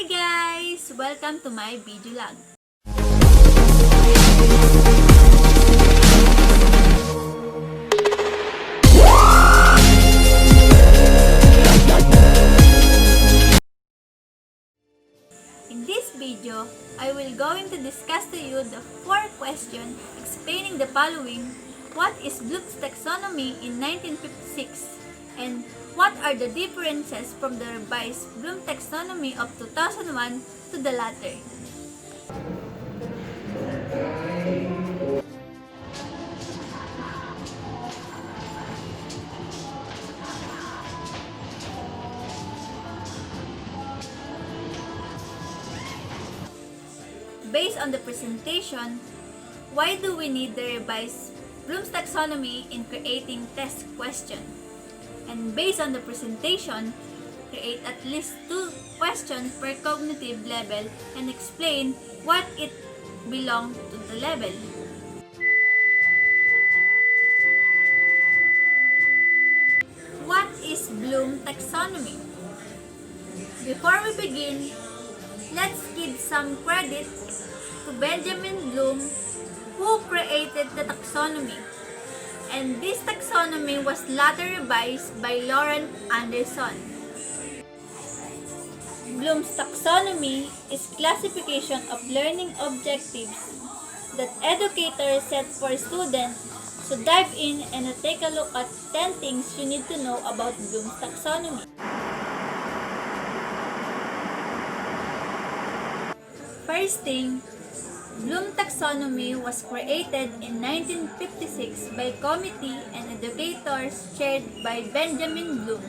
Hi guys! Welcome to my video log. In this video, I will going to discuss to you the 4 questions explaining the following: what is Bloom's taxonomy in 1956 and what are the differences from the revised Bloom taxonomy of 2001 to the latter? Based on the presentation, why do we need the revised Bloom's taxonomy in creating test question? And based on the presentation, create at least 2 questions per cognitive level and explain what it belongs to the level. What is Bloom taxonomy? Before we begin, let's give some credit to Benjamin Bloom, who created the taxonomy. And this taxonomy was later revised by Laurent Anderson. Bloom's taxonomy is classification of learning objectives that educators set for students. So dive in and take a look at 10 things you need to know about Bloom's taxonomy. First thing, Bloom taxonomy was created in 1956 by committee and educators chaired by Benjamin Bloom,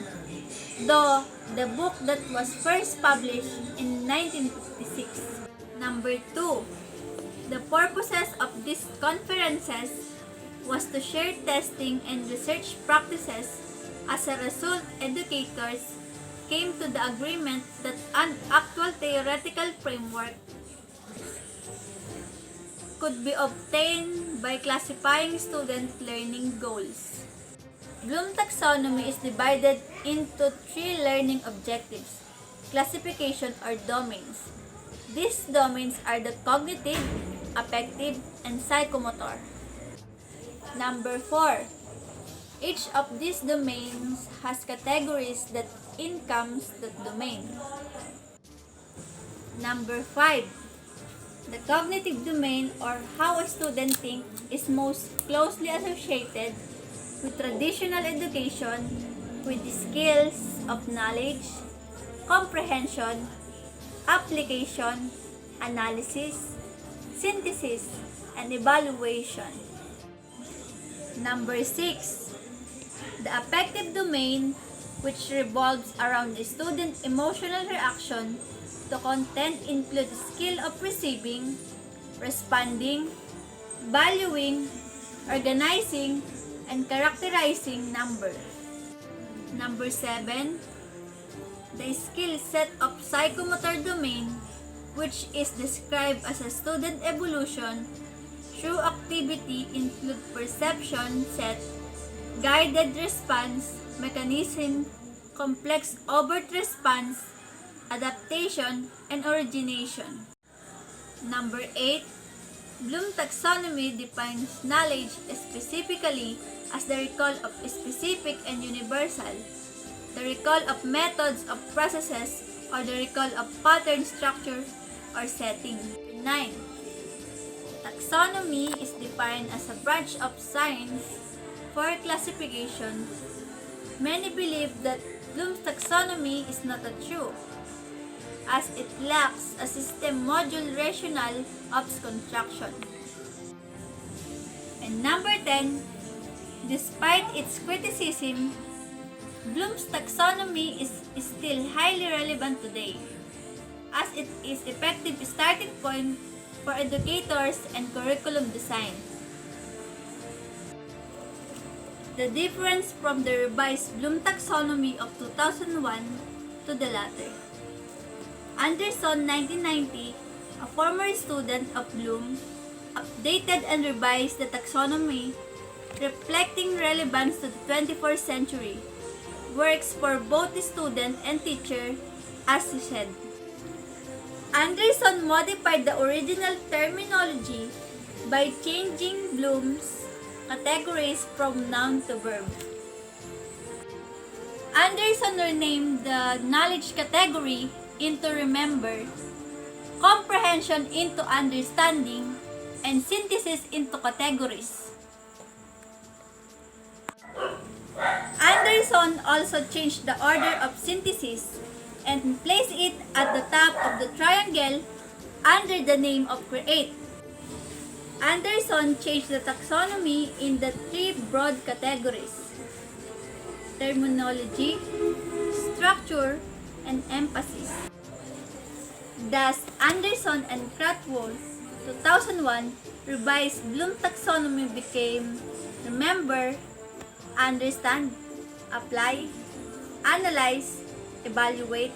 though the book that was first published in 1956. Number 2. The purposes of these conferences was to share testing and research practices. As a result, educators came to the agreement that an actual theoretical framework could be obtained by classifying student learning goals. Bloom taxonomy is divided into 3 learning objectives, classification or domains. These domains are the cognitive, affective, and psychomotor. Number 4. Each of these domains has categories that encompass that domain. Number 5. The cognitive domain, or how a student thinks, is most closely associated with traditional education, with the skills of knowledge, comprehension, application, analysis, synthesis, and evaluation. Number 6. The affective domain, which revolves around the student's emotional reaction to content, includes skill of receiving, responding, valuing, organizing, and characterizing number. Number 7. The skill set of psychomotor domain, which is described as a student evolution through activity, include perception set, guided response, mechanism, complex overt response, adaptation, and origination. Number 8. Bloom taxonomy defines knowledge specifically as the recall of specific and universal, the recall of methods of processes, or the recall of pattern, structure, or setting. 9. Taxonomy is defined as a branch of science for classification. Many believe that Bloom's taxonomy is not true, as it lacks a system module rationale of construction. And number 10, despite its criticism, Bloom's taxonomy is still highly relevant today, as it is effective starting point for educators and curriculum design. The difference from the revised Bloom taxonomy of 2001 to the latter. Anderson, 1990, a former student of Bloom, updated and revised the taxonomy, reflecting relevance to the 21st century. Works for both the student and teacher, as he said. Anderson modified the original terminology by changing Bloom's categories from noun to verb. Anderson renamed the knowledge category into remember, comprehension into understanding, and synthesis into categories. Anderson also changed the order of synthesis and placed it at the top of the triangle under the name of create. Anderson changed the taxonomy in the three broad categories: terminology, structure, and emphasis. Thus, Anderson and Cratwell, 2001, revised Bloom taxonomy became remember, understand, apply, analyze, evaluate,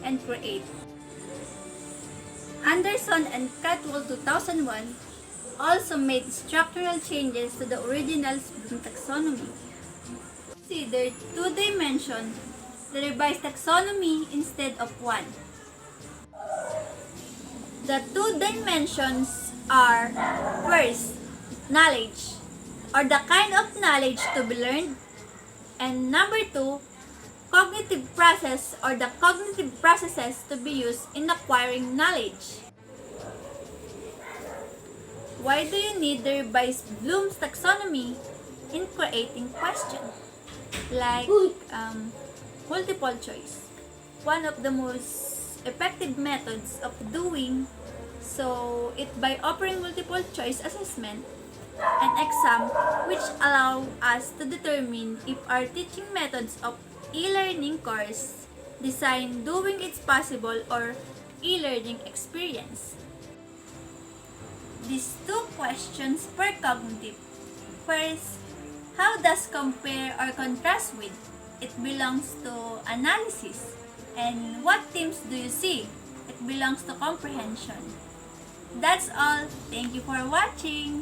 and create. Anderson and Cratwell 2001 also made structural changes to the original Bloom taxonomy. Consider two dimensions, the revised taxonomy instead of one. The two dimensions are, first, knowledge, or the kind of knowledge to be learned, and number two, cognitive process, or the cognitive processes to be used in acquiring knowledge. Why do you need the revised Bloom's taxonomy in creating questions? Like multiple choice. One of the most effective methods of doing so it by offering multiple choice assessment and exam which allow us to determine if our teaching methods of e-learning course design doing it's possible or e-learning experience. These two questions per cognitive. First, how does compare or contrast with? It belongs to analysis. And what themes do you see? It belongs to comprehension. That's all. Thank you for watching.